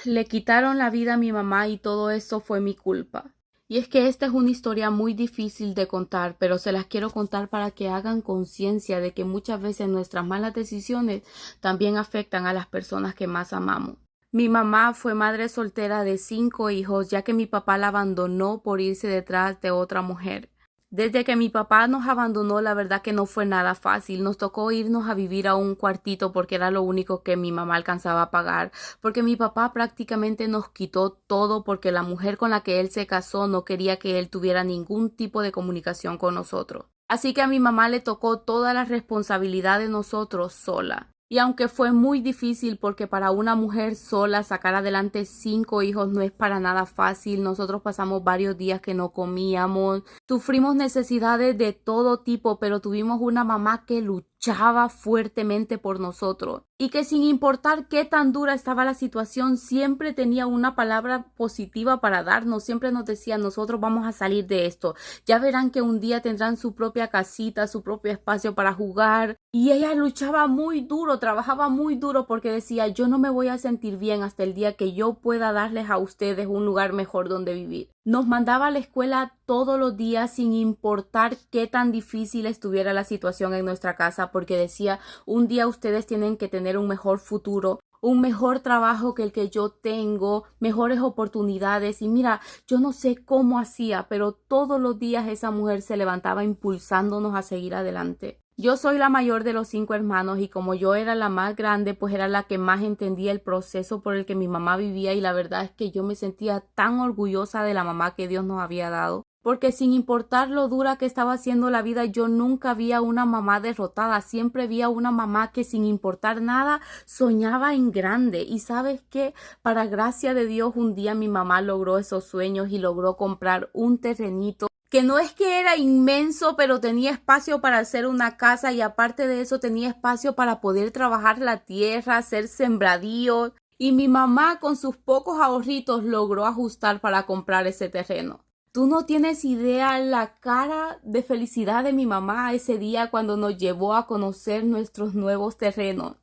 Le quitaron la vida a mi mamá y todo esto fue mi culpa. Y es que esta es una historia muy difícil de contar, pero se las quiero contar para que hagan conciencia de que muchas veces nuestras malas decisiones también afectan a las personas que más amamos. Mi mamá fue madre soltera de 5 hijos, ya que mi papá la abandonó por irse detrás de otra mujer. Desde que mi papá nos abandonó, la verdad que no fue nada fácil. Nos tocó irnos a vivir a un cuartito porque era lo único que mi mamá alcanzaba a pagar, porque mi papá prácticamente nos quitó todo porque la mujer con la que él se casó no quería que él tuviera ningún tipo de comunicación con nosotros. Así que a mi mamá le tocó toda la responsabilidad de nosotros sola. Y aunque fue muy difícil porque para una mujer sola sacar adelante 5 hijos no es para nada fácil, nosotros pasamos varios días que no comíamos, sufrimos necesidades de todo tipo, pero tuvimos una mamá que luchaba fuertemente por nosotros y que sin importar qué tan dura estaba la situación, siempre tenía una palabra positiva para darnos, siempre nos decía, nosotros vamos a salir de esto, ya verán que un día tendrán su propia casita, su propio espacio para jugar. Y ella luchaba muy duro, trabajaba muy duro porque decía, yo no me voy a sentir bien hasta el día que yo pueda darles a ustedes un lugar mejor donde vivir. Nos mandaba a la escuela todos los días sin importar qué tan difícil estuviera la situación en nuestra casa, porque decía, un día ustedes tienen que tener un mejor futuro, un mejor trabajo que el que yo tengo, mejores oportunidades. Y mira, yo no sé cómo hacía, pero todos los días esa mujer se levantaba impulsándonos a seguir adelante. Yo soy la mayor de los 5 hermanos y como yo era la más grande, pues era la que más entendía el proceso por el que mi mamá vivía, y la verdad es que yo me sentía tan orgullosa de la mamá que Dios nos había dado. Porque sin importar lo dura que estaba haciendo la vida, yo nunca vi a una mamá derrotada, siempre vi a una mamá que sin importar nada soñaba en grande. Y ¿sabes qué? Para gracia de Dios, un día mi mamá logró esos sueños y logró comprar un terrenito que no es que era inmenso, pero tenía espacio para hacer una casa, y aparte de eso tenía espacio para poder trabajar la tierra, hacer sembradíos. Y mi mamá con sus pocos ahorritos logró ajustar para comprar ese terreno. Tú no tienes idea la cara de felicidad de mi mamá ese día cuando nos llevó a conocer nuestros nuevos terrenos.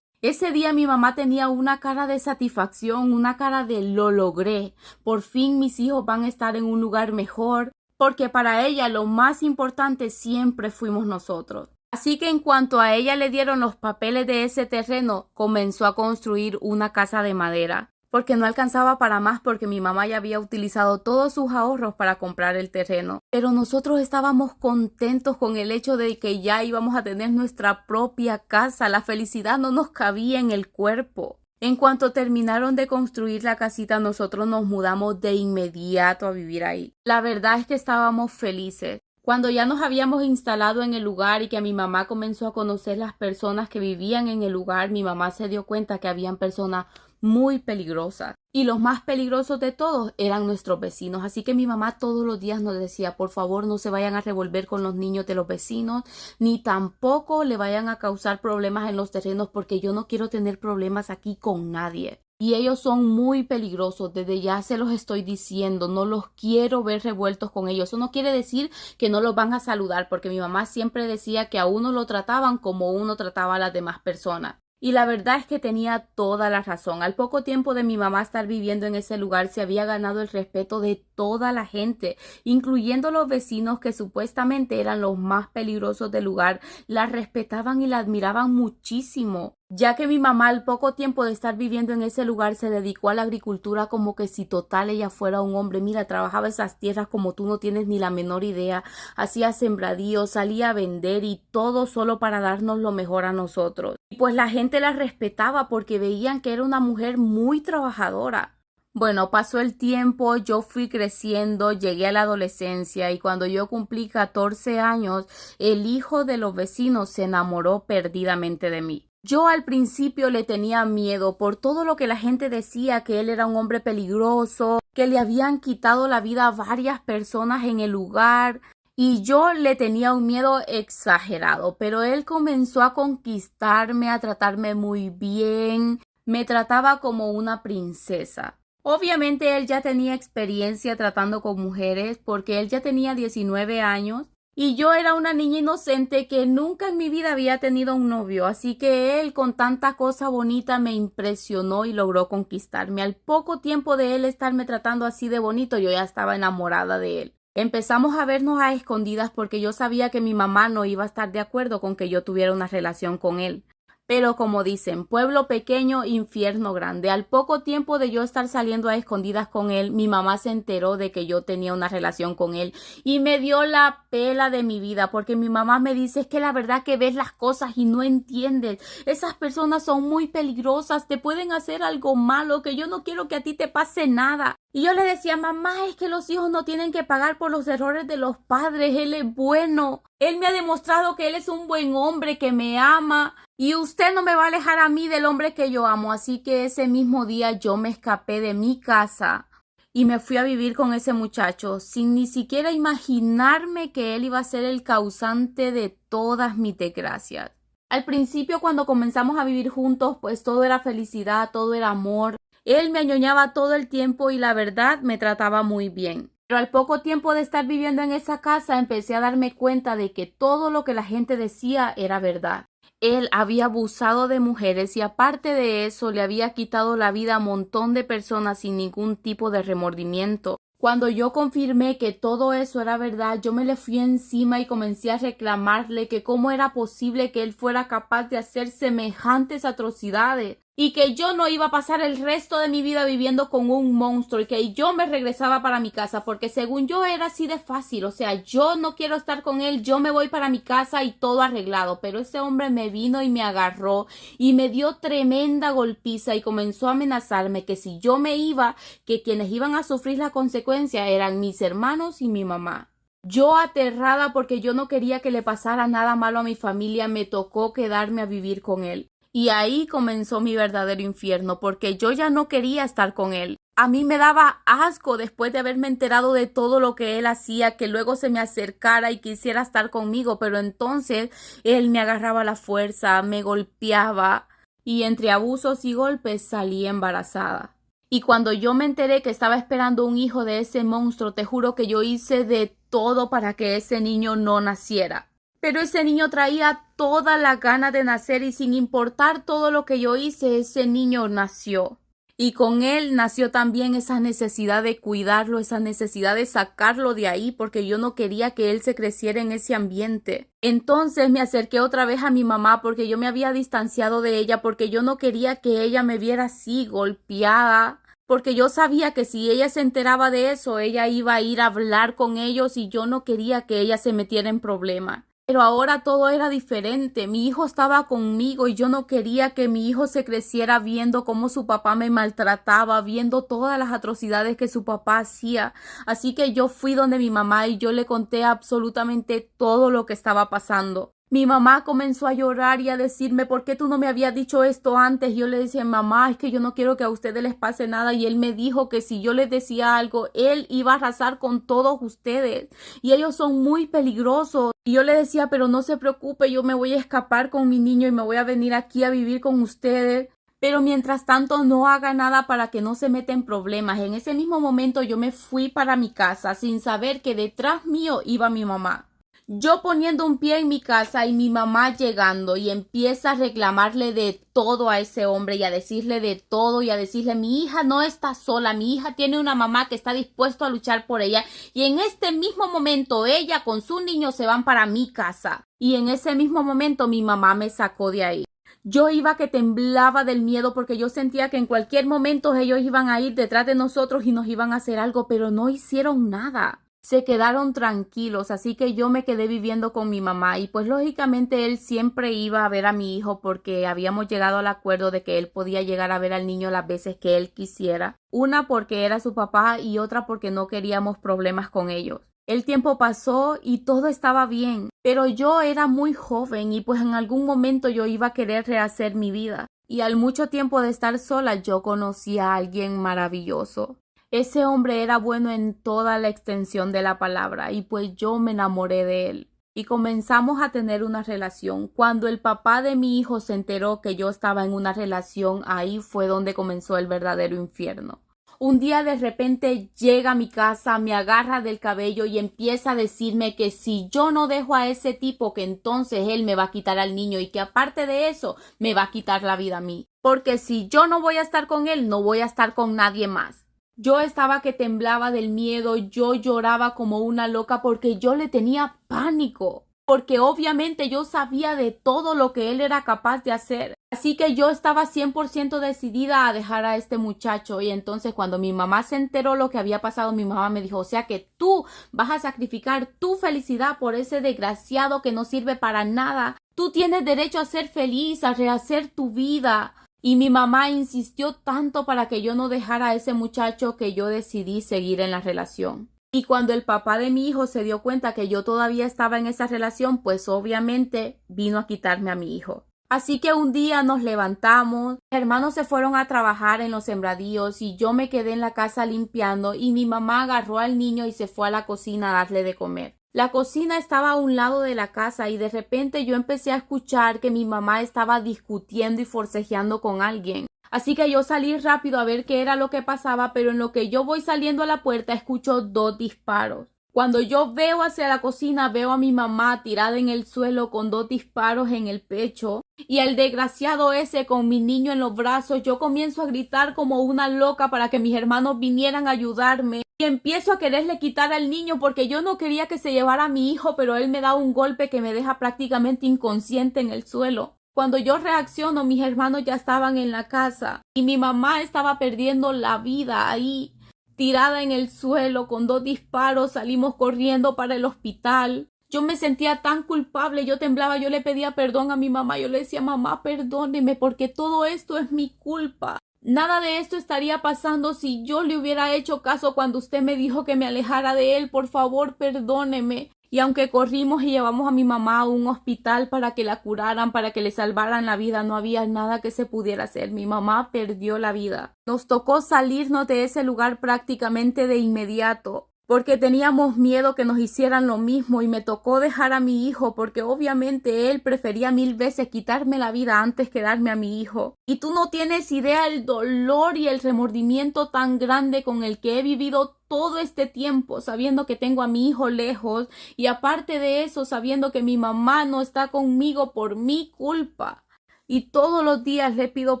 Ese día mi mamá tenía una cara de satisfacción, una cara de lo logré. Por fin mis hijos van a estar en un lugar mejor, porque para ella lo más importante siempre fuimos nosotros. Así que en cuanto a ella le dieron los papeles de ese terreno, comenzó a construir una casa de madera, porque no alcanzaba para más, porque mi mamá ya había utilizado todos sus ahorros para comprar el terreno. Pero nosotros estábamos contentos con el hecho de que ya íbamos a tener nuestra propia casa. La felicidad no nos cabía en el cuerpo. En cuanto terminaron de construir la casita, nosotros nos mudamos de inmediato a vivir ahí. La verdad es que estábamos felices. Cuando ya nos habíamos instalado en el lugar y que mi mamá comenzó a conocer las personas que vivían en el lugar, mi mamá se dio cuenta que habían personas muy peligrosas. Y los más peligrosos de todos eran nuestros vecinos. Así que mi mamá todos los días nos decía, por favor, no se vayan a revolver con los niños de los vecinos, ni tampoco le vayan a causar problemas en los terrenos, porque yo no quiero tener problemas aquí con nadie. Y ellos son muy peligrosos, desde ya se los estoy diciendo, no los quiero ver revueltos con ellos. Eso no quiere decir que no los van a saludar, porque mi mamá siempre decía que a uno lo trataban como uno trataba a las demás personas. Y la verdad es que tenía toda la razón. Al poco tiempo de mi mamá estar viviendo en ese lugar, se había ganado el respeto de toda la gente, incluyendo los vecinos que supuestamente eran los más peligrosos del lugar. La respetaban y la admiraban muchísimo, ya que mi mamá al poco tiempo de estar viviendo en ese lugar se dedicó a la agricultura como que si total ella fuera un hombre. Mira, trabajaba esas tierras como tú no tienes ni la menor idea, hacía sembradíos, salía a vender y todo solo para darnos lo mejor a nosotros. Y pues la gente la respetaba porque veían que era una mujer muy trabajadora. Bueno, pasó el tiempo, yo fui creciendo, llegué a la adolescencia y cuando yo cumplí 14 años, el hijo de los vecinos se enamoró perdidamente de mí. Yo al principio le tenía miedo por todo lo que la gente decía, que él era un hombre peligroso, que le habían quitado la vida a varias personas en el lugar. Y yo le tenía un miedo exagerado, pero él comenzó a conquistarme, a tratarme muy bien, me trataba como una princesa. Obviamente él ya tenía experiencia tratando con mujeres porque él ya tenía 19 años Y yo era una niña inocente que nunca en mi vida había tenido un novio, así que él con tanta cosa bonita me impresionó y logró conquistarme. Al poco tiempo de él estarme tratando así de bonito, yo ya estaba enamorada de él. Empezamos a vernos a escondidas porque yo sabía que mi mamá no iba a estar de acuerdo con que yo tuviera una relación con él. Pero como dicen, pueblo pequeño, infierno grande. Al poco tiempo de yo estar saliendo a escondidas con él, mi mamá se enteró de que yo tenía una relación con él y me dio la pela de mi vida porque mi mamá me dice es que la verdad que ves las cosas y no entiendes. Esas personas son muy peligrosas, te pueden hacer algo malo, que yo no quiero que a ti te pase nada. Y yo le decía, mamá, es que los hijos no tienen que pagar por los errores de los padres, él es bueno. Él me ha demostrado que él es un buen hombre, que me ama. Y usted no me va a alejar a mí del hombre que yo amo. Así que ese mismo día yo me escapé de mi casa y me fui a vivir con ese muchacho sin ni siquiera imaginarme que él iba a ser el causante de todas mis desgracias. Al principio, cuando comenzamos a vivir juntos, pues todo era felicidad, todo era amor. Él me añoñaba todo el tiempo y la verdad me trataba muy bien. Pero al poco tiempo de estar viviendo en esa casa empecé a darme cuenta de que todo lo que la gente decía era verdad. Él había abusado de mujeres y aparte de eso le había quitado la vida a un montón de personas sin ningún tipo de remordimiento. Cuando yo confirmé que todo eso era verdad, yo me le fui encima y comencé a reclamarle que cómo era posible que él fuera capaz de hacer semejantes atrocidades y que yo no iba a pasar el resto de mi vida viviendo con un monstruo y que yo me regresaba para mi casa porque según yo era así de fácil, o sea, yo no quiero estar con él, yo me voy para mi casa y todo arreglado, pero ese hombre me vino y me agarró y me dio tremenda golpiza y comenzó a amenazarme que si yo me iba, que quienes iban a sufrir la consecuencia eran mis hermanos y mi mamá. Yo aterrada porque yo no quería que le pasara nada malo a mi familia, me tocó quedarme a vivir con él. Y ahí comenzó mi verdadero infierno, porque yo ya no quería estar con él. A mí me daba asco después de haberme enterado de todo lo que él hacía, que luego se me acercara y quisiera estar conmigo, pero entonces él me agarraba a la fuerza, me golpeaba y entre abusos y golpes salí embarazada. Y cuando yo me enteré que estaba esperando un hijo de ese monstruo, te juro que yo hice de todo para que ese niño no naciera. Pero ese niño traía toda la gana de nacer y sin importar todo lo que yo hice, ese niño nació. Y con él nació también esa necesidad de cuidarlo, esa necesidad de sacarlo de ahí, porque yo no quería que él se creciera en ese ambiente. Entonces me acerqué otra vez a mi mamá porque yo me había distanciado de ella, porque yo no quería que ella me viera así, golpeada. Porque yo sabía que si ella se enteraba de eso, ella iba a ir a hablar con ellos y yo no quería que ella se metiera en problemas. Pero ahora todo era diferente. Mi hijo estaba conmigo y yo no quería que mi hijo se creciera viendo cómo su papá me maltrataba, viendo todas las atrocidades que su papá hacía. Así que yo fui donde mi mamá y yo le conté absolutamente todo lo que estaba pasando. Mi mamá comenzó a llorar y a decirme, ¿por qué tú no me habías dicho esto antes? Y yo le decía, mamá, es que yo no quiero que a ustedes les pase nada. Y él me dijo que si yo les decía algo, él iba a arrasar con todos ustedes. Y ellos son muy peligrosos. Y yo le decía, pero no se preocupe, yo me voy a escapar con mi niño y me voy a venir aquí a vivir con ustedes. Pero mientras tanto no haga nada para que no se meta en problemas. En ese mismo momento yo me fui para mi casa sin saber que detrás mío iba mi mamá. Yo poniendo un pie en mi casa y mi mamá llegando y empieza a reclamarle de todo a ese hombre y a decirle de todo y a decirle mi hija no está sola, mi hija tiene una mamá que está dispuesta a luchar por ella y en este mismo momento ella con su niño se van para mi casa y en ese mismo momento mi mamá me sacó de ahí. Yo iba que temblaba del miedo porque yo sentía que en cualquier momento ellos iban a ir detrás de nosotros y nos iban a hacer algo, pero no hicieron nada. Se quedaron tranquilos, así que yo me quedé viviendo con mi mamá y pues lógicamente él siempre iba a ver a mi hijo porque habíamos llegado al acuerdo de que él podía llegar a ver al niño las veces que él quisiera. Una porque era su papá y otra porque no queríamos problemas con ellos. El tiempo pasó y todo estaba bien, pero yo era muy joven y pues en algún momento yo iba a querer rehacer mi vida. Y al mucho tiempo de estar sola yo conocí a alguien maravilloso. Ese hombre era bueno en toda la extensión de la palabra y pues yo me enamoré de él. Y comenzamos a tener una relación. Cuando el papá de mi hijo se enteró que yo estaba en una relación, ahí fue donde comenzó el verdadero infierno. Un día de repente llega a mi casa, me agarra del cabello y empieza a decirme que si yo no dejo a ese tipo, que entonces él me va a quitar al niño y que aparte de eso me va a quitar la vida a mí. Porque si yo no voy a estar con él, no voy a estar con nadie más. Yo estaba que temblaba del miedo, yo lloraba como una loca porque yo le tenía pánico. Porque obviamente yo sabía de todo lo que él era capaz de hacer. Así que yo estaba 100% decidida a dejar a este muchacho. Y entonces cuando mi mamá se enteró lo que había pasado, mi mamá me dijo, o sea que tú vas a sacrificar tu felicidad por ese desgraciado que no sirve para nada. Tú tienes derecho a ser feliz, a rehacer tu vida. Y mi mamá insistió tanto para que yo no dejara a ese muchacho que yo decidí seguir en la relación. Y cuando el papá de mi hijo se dio cuenta que yo todavía estaba en esa relación, pues obviamente vino a quitarme a mi hijo. Así que un día nos levantamos, mis hermanos se fueron a trabajar en los sembradíos y yo me quedé en la casa limpiando y mi mamá agarró al niño y se fue a la cocina a darle de comer. La cocina estaba a un lado de la casa y de repente yo empecé a escuchar que mi mamá estaba discutiendo y forcejeando con alguien. Así que yo salí rápido a ver qué era lo que pasaba, pero en lo que yo voy saliendo a la puerta escucho 2 disparos. Cuando yo veo hacia la cocina, veo a mi mamá tirada en el suelo con 2 disparos en el pecho y el desgraciado ese con mi niño en los brazos. Yo comienzo a gritar como una loca para que mis hermanos vinieran a ayudarme y empiezo a quererle quitar al niño porque yo no quería que se llevara a mi hijo, pero él me da un golpe que me deja prácticamente inconsciente en el suelo. Cuando yo reacciono, mis hermanos ya estaban en la casa y mi mamá estaba perdiendo la vida ahí, tirada en el suelo con 2 disparos. Salimos corriendo para el hospital. Yo me sentía tan culpable, yo temblaba, yo le pedía perdón a mi mamá, yo le decía, mamá, perdóneme porque todo esto es mi culpa. Nada de esto estaría pasando si yo le hubiera hecho caso cuando usted me dijo que me alejara de él. Por favor, perdóneme. Y aunque corrimos y llevamos a mi mamá a un hospital para que la curaran, para que le salvaran la vida, no había nada que se pudiera hacer. Mi mamá perdió la vida. Nos tocó salirnos de ese lugar prácticamente de inmediato, porque teníamos miedo que nos hicieran lo mismo y me tocó dejar a mi hijo porque obviamente él prefería 1000 veces quitarme la vida antes que darme a mi hijo. Y tú no tienes idea el dolor y el remordimiento tan grande con el que he vivido todo este tiempo, sabiendo que tengo a mi hijo lejos y aparte de eso, sabiendo que mi mamá no está conmigo por mi culpa. Y todos los días le pido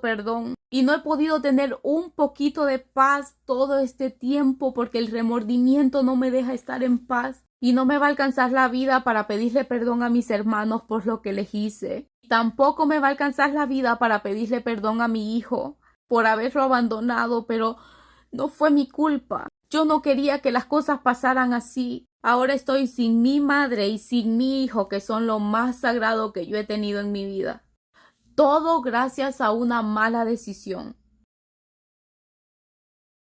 perdón y no he podido tener un poquito de paz todo este tiempo porque el remordimiento no me deja estar en paz y no me va a alcanzar la vida para pedirle perdón a mis hermanos por lo que les hice. Tampoco me va a alcanzar la vida para pedirle perdón a mi hijo por haberlo abandonado, pero no fue mi culpa. Yo no quería que las cosas pasaran así. Ahora estoy sin mi madre y sin mi hijo, que son lo más sagrado que yo he tenido en mi vida. Todo gracias a una mala decisión.